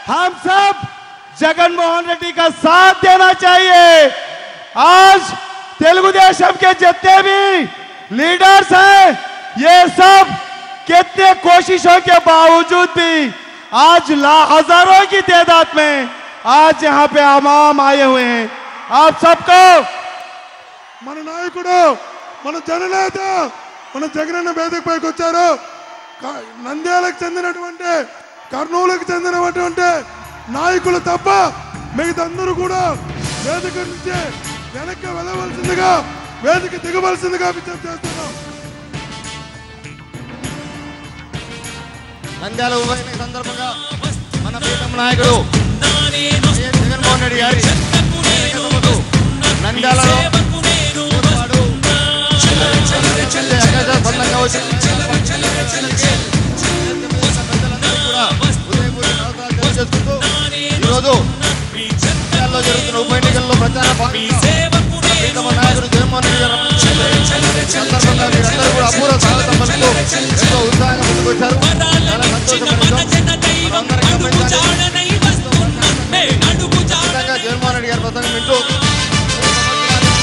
हम सब जगनमोहन रेड्डी का साथ देना चाहिए। आज तेलुगु देशम के जितने भी लीडर्स हैं, ये सब कितने कोशिशों के बावजूद भी आज हजारों की तादाद में आज यहाँ पे आवाम आए हुए हैं। आप सबको మన నాయకుడు మన జననేత మన జగనన్న వేదికపైకి వచ్చారు. నంద్యాలకు చెందినటువంటి కర్నూలుకు చెందినటువంటి నాయకులు తప్ప మిగతా అందరూ కూడా వేదిక నుంచి వెనక్కి వెళ్ళవలసిందిగా వేదిక దిగవలసిందిగా విజ్ఞప్తి చేస్తున్నాం. నంద్యాల ఉప ఎన్నిక సందర్భంగా మన ప్రీతమ నాయకుడు జగన్మోహన్ రెడ్డి గారి నంద్యాలలో ఈరోజు నంద్యాలలో జరుగుతున్న ఉప ఎన్నికల్లో ప్రచార ప్రీతమ నాయకుడు జగన్మోహన్ రెడ్డి గారు సందర్భంగా మీరందరూ కూడా అపూర్వ స్వాగతం పలుకుతూ ఎంతో ఉత్సాహంగా ముందుకు వచ్చారు. చాలా జగన్మోహన్ రెడ్డి గారి ప్రసంగం వింటూ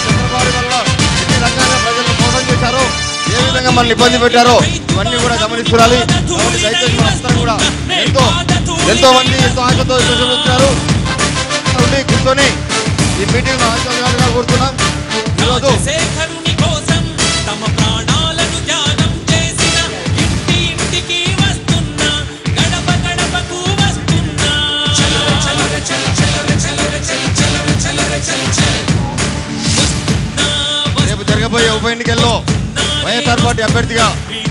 చంద్రబాబు వల్ల ఎన్ని రకాలుగా ప్రజలను మోసం చేశారో, ఏ విధంగా మనల్ని ఇబ్బంది పెట్టారో ఇవన్నీ కూడా గమనిస్తున్నారు. కాబట్టి దయచేసి మనందరం కూడా ఎంతో మంది ఎంతో ఆశతో చూస్తున్నారు. కూర్చొని ఈ మీటింగ్ లో ఆశీర్వాదాలుగా కోరుతున్నాం. ఈరోజు రేపు జరగబోయే ఉప ఎన్నికల్లో వైఎస్ఆర్ పార్టీ అభ్యర్థిగా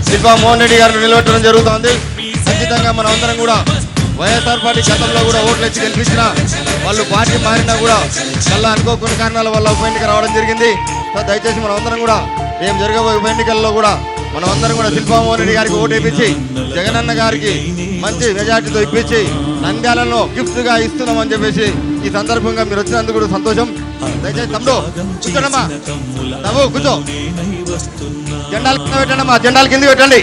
శిల్పా మోహన్ రెడ్డి గారిని నిలబెట్టడం జరుగుతోంది. ఖచ్చితంగా మనం అందరం కూడా వైఎస్ఆర్ పార్టీ గతంలో కూడా ఓట్లు ఇచ్చి గెలిపించిన వాళ్ళు పార్టీ మారినా కూడా మళ్ళీ అనుకోకుండా కారణాల వల్ల ఉప ఎన్నిక రావడం జరిగింది. సో దయచేసి మనం అందరం కూడా రేపు జరగబోయే ఉప ఎన్నికల్లో కూడా మనం అందరం కూడా శిల్పా మోహన్ రెడ్డి గారికి ఓటు ఇప్పించి జగనన్న గారికి మంచి మెజార్టీతో ఇప్పించి నంద్యాలలో గిఫ్ట్ గా ఇస్తున్నామని చెప్పేసి ఈ సందర్భంగా మీరు వచ్చినందుకు కూడా సంతోషం. దయచేసి తమ్ముడు కూర్చోండమ్మా, తమ్ము కూర్చో, జెండాలు కింద పెట్టండమ్మా, జెండాలు కిందికి పెట్టండి.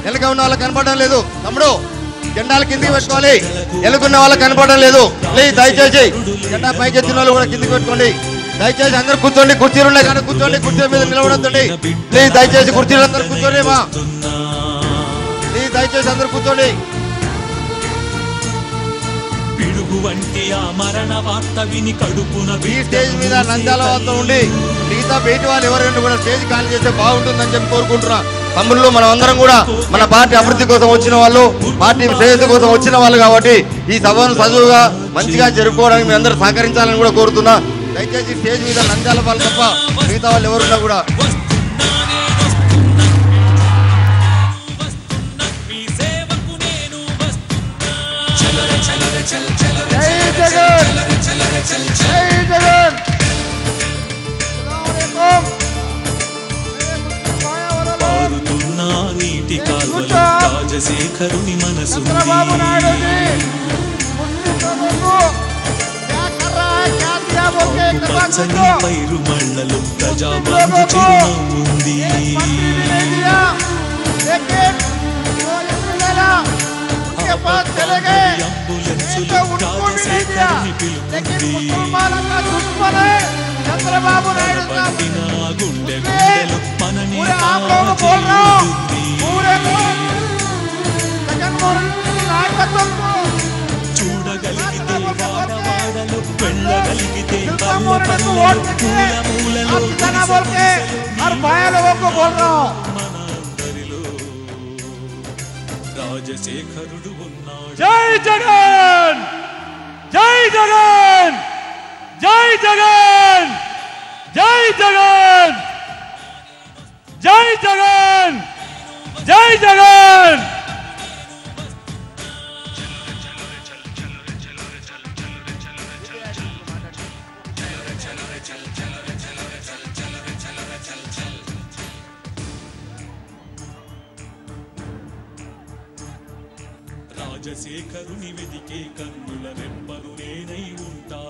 వెనక ఉన్న వాళ్ళకి కనపడడం లేదు. తమ్ముడు జెండాలు కిందికి పెట్టుకోవాలి, ఎలుగున్న వాళ్ళకి కనపడడం లేదు. ప్లీజ్ దయచేసి జెండా పైకి ఎత్తిన వాళ్ళు కూడా కిందికి పెట్టుకోండి. దయచేసి అందరు కూర్చోండి, కుర్చీలు ఉన్నాయి కానీ కూర్చోండి, కుర్చీ మీద నిలబడద్దండి. ప్లీజ్ దయచేసి కుర్చీలు అందరు కూర్చోండి మా, ప్లీజ్ దయచేసి అందరు కూర్చోండి. ఈ స్టేజ్ మీద నంద్యాల వాళ్ళతో ఉండి మిగతా బయట వాళ్ళు ఎవరైనా కూడా స్టేజ్ ఖాళీ చేస్తే బాగుంటుందని చెప్పి కోరుకుంటున్నా. తమ్ముళ్ళు మనం అందరం కూడా మన పార్టీ అభివృద్ధి కోసం వచ్చిన వాళ్ళు, పార్టీ శ్రేయస్సు కోసం వచ్చిన వాళ్ళు కాబట్టి ఈ సభను చదువుగా మంచిగా జరుపుకోవడానికి మీ అందరూ సహకరించాలని కూడా కోరుతున్నా. దయచేసి స్టేజ్ మీద నంద్యాల వాళ్ళు తప్ప మిగతా వాళ్ళు ఎవరున్నా కూడా నీటి కాల్వలు రాజశేఖరుని మనసుంది. పచ్చని పైరు మళ్ళలు ప్రజాబంధు చిరునవ్వుంది. అంబులెన్సులు రాజశేఖరుని పిలుపుంది. పట్టిన గుండె గుండెలు మనని చూడగలిగితే వాడవాడలు, వెళ్ళగలిగితే మనందరిలో రాజశేఖరుడు ఉన్నాడు. జై జగన్, జై జగన్, జై జగన్, జై జగన్, జై జగన్, జై జగన్. రాజశేఖరుని వెదికే కన్నుల రెప్పలు నేనై ఉంటా.